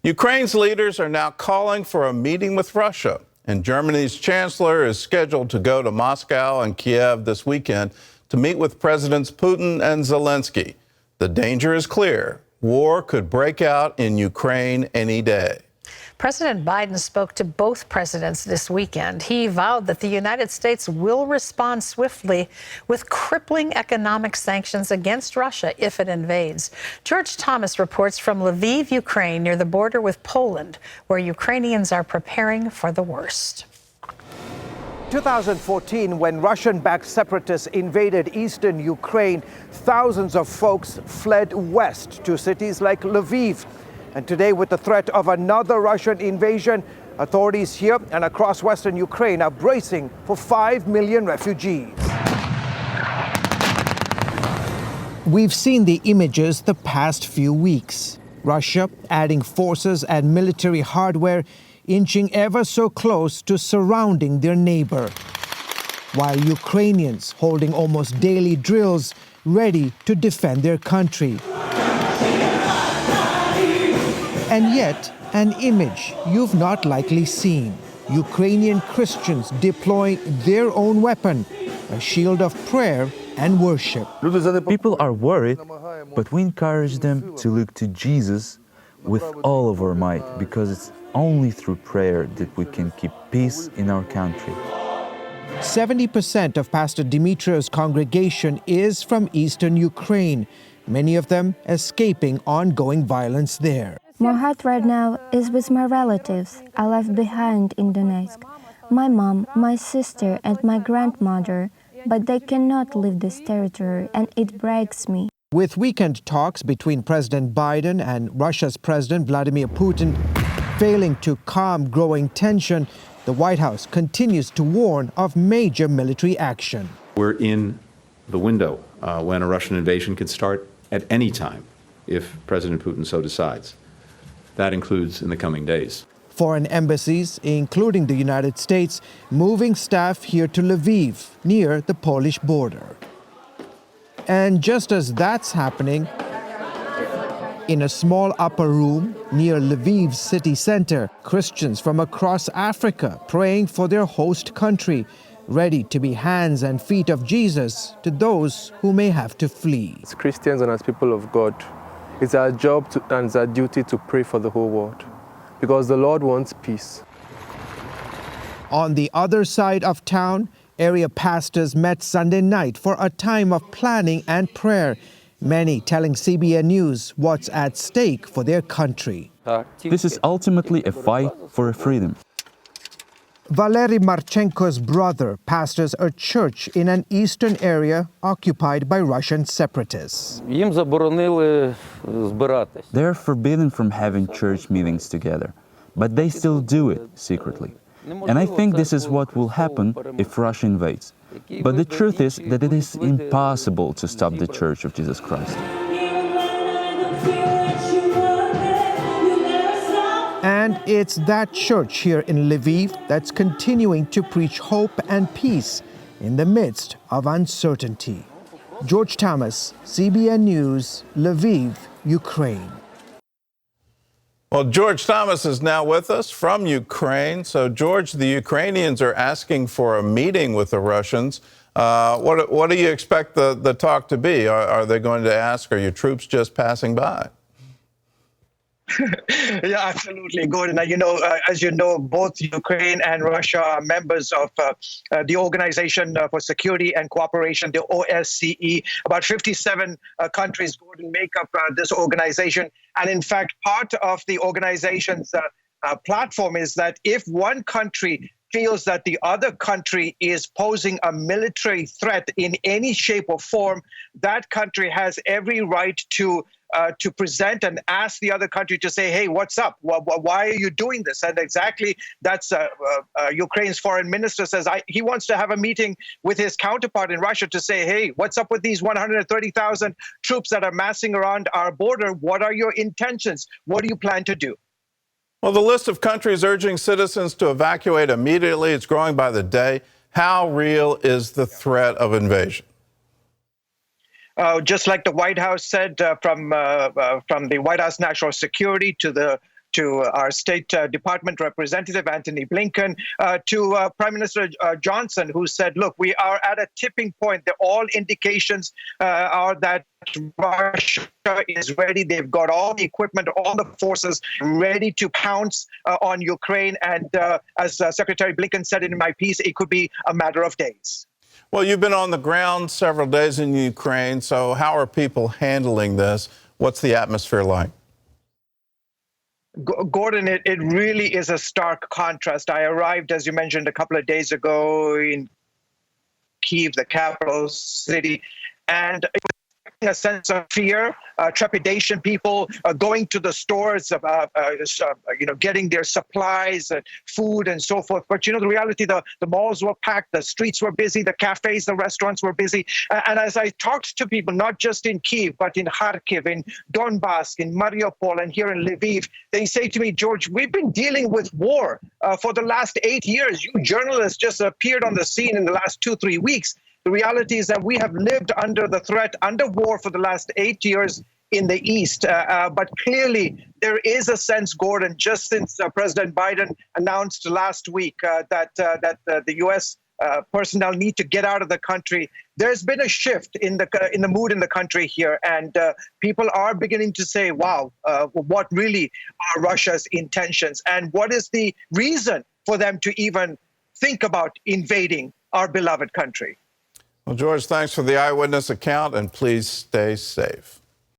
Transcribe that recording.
Ukraine's leaders are now calling for a meeting with Russia, and Germany's chancellor is scheduled to go to Moscow and Kiev this weekend to meet with Presidents Putin and Zelensky. The danger is clear. War could break out in Ukraine any day. President Biden spoke to both presidents this weekend. He vowed that the United States will respond swiftly with crippling economic sanctions against Russia if it invades. George Thomas reports from Lviv, Ukraine, near the border with Poland, where Ukrainians are preparing for the worst. 2014, when Russian-backed separatists invaded eastern Ukraine, thousands of folks fled west to cities like Lviv. And today, with the threat of another Russian invasion, authorities here and across western Ukraine are bracing for 5 million refugees. We've seen the images the past few weeks. Russia adding forces and military hardware, inching ever so close to surrounding their neighbor, while Ukrainians holding almost daily drills, ready to defend their country. And yet, an image you've not likely seen. Ukrainian Christians deploying their own weapon, a shield of prayer and worship. People are worried, but we encourage them to look to Jesus with all of our might, because it's only through prayer that we can keep peace in our country. 70% of Pastor Dimitri's congregation is from eastern Ukraine, many of them escaping ongoing violence there. My heart right now is with my relatives I left behind in Donetsk. My mom, my sister, and my grandmother, but they cannot leave this territory, and it breaks me. With weekend talks between President Biden and Russia's President Vladimir Putin failing to calm growing tension, the White House continues to warn of major military action. We're in the window when a Russian invasion can start at any time if President Putin so decides. That includes in the coming days. Foreign embassies, including the United States, moving staff here to Lviv, near the Polish border. And just as that's happening, in a small upper room near Lviv's city center, Christians from across Africa praying for their host country, ready to be hands and feet of Jesus to those who may have to flee. As Christians and as people of God, it's our job and it's our duty to pray for the whole world, because the Lord wants peace. On the other side of town, area pastors met Sunday night for a time of planning and prayer, many telling CBN News what's at stake for their country. This is ultimately a fight for freedom. Valery Marchenko's brother pastors a church in an eastern area occupied by Russian separatists. They are forbidden from having church meetings together, but they still do it secretly. And I think this is what will happen if Russia invades. But the truth is that it is impossible to stop the Church of Jesus Christ. And it's that church here in Lviv that's continuing to preach hope and peace in the midst of uncertainty. George Thomas, CBN News, Lviv, Ukraine. Well, George Thomas is now with us from Ukraine. So, George, the Ukrainians are asking for a meeting with the Russians. What do you expect the talk to be? Are they going to ask, are your troops just passing by? Yeah, absolutely, Gordon. As you know, both Ukraine and Russia are members of the Organization for Security and Cooperation, the OSCE. About 57 countries, Gordon, make up this organization. And in fact, part of the organization's platform is that if one country feels that the other country is posing a military threat in any shape or form, that country has every right to present and ask the other country to say, hey, what's up? Why are you doing this? And exactly that's Ukraine's foreign minister says he wants to have a meeting with his counterpart in Russia to say, hey, what's up with these 130,000 troops that are massing around our border? What are your intentions? What do you plan to do? Well, the list of countries urging citizens to evacuate immediately, it's growing by the day. How real is the threat of invasion? Just like the White House said, from the White House National Security to to our State Department Representative Antony Blinken, to Prime Minister Johnson, who said, look, we are at a tipping point. All indications are that Russia is ready. They've got all the equipment, all the forces ready to pounce on Ukraine. And as Secretary Blinken said in my piece, it could be a matter of days. Well, you've been on the ground several days in Ukraine, so how are people handling this? What's the atmosphere like? Gordon, it really is a stark contrast. I arrived, as you mentioned, a couple of days ago in Kyiv, the capital city, and it was a sense of fear, trepidation, people going to the stores, getting their supplies, food and so forth. But, the reality, the malls were packed, the streets were busy, the cafes, the restaurants were busy. And as I talked to people, not just in Kyiv, but in Kharkiv, in Donbass, in Mariupol, and here in Lviv, they say to me, George, we've been dealing with war for the last 8 years. You journalists just appeared on the scene in the last 2-3 weeks. The reality is that we have lived under the threat, under war for the last 8 years in the East. But clearly, there is a sense, Gordon, just since President Biden announced last week that the U.S. Personnel need to get out of the country. There's been a shift in the mood in the country here, and people are beginning to say, "Wow, what really are Russia's intentions, and what is the reason for them to even think about invading our beloved country?" Well, George, thanks for the eyewitness account, and please stay safe.